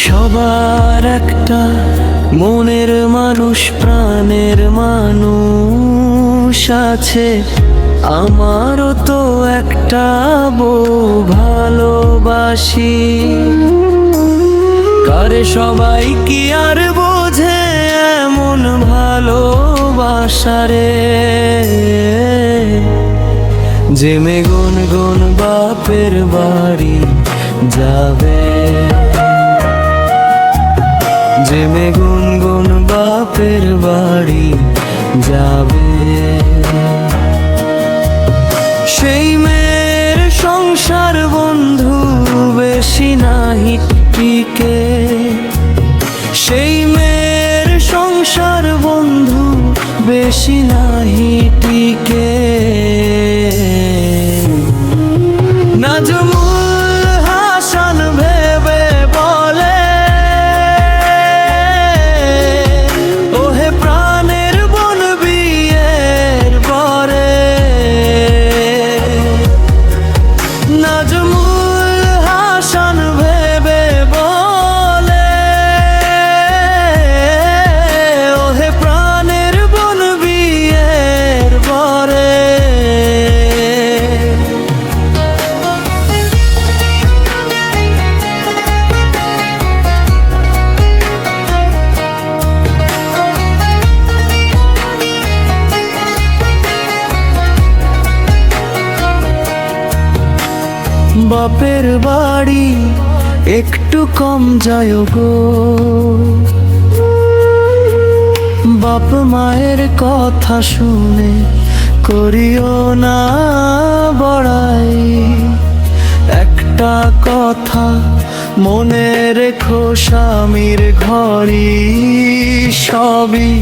সবার একটা মনের মানুষ, প্রাণের মানুষ আছে। আমারও তো একটা বউ ভালোবাসি। কারে সবাই কি আর বোঝে এমন ভালোবাসা রে? যে মে গুনগুন বাপের বাড়ি যাবে, যে মে গুনগুন বাপের বাড়ি যাবে, সেই মেয়ের সংসার বন্ধু বেশি নাহি টিকে। সেই মেয়ের সংসার বন্ধু বেশি নাহি টিকে। নাজমুল হাসান ভেবে বলে, ওহে প্রাণের বোন বিয়ের পরে। নাজমুল হাসান ভেবে বলে, ওহে প্রাণের বোন বিয়ের পরে। বাপের বাড়ি একটু কম যায় গো, বাপ মায়ের কথা শুনে করিও না বড়াই। একটা কথা মনে রেখো, স্বামীর ঘরই সবই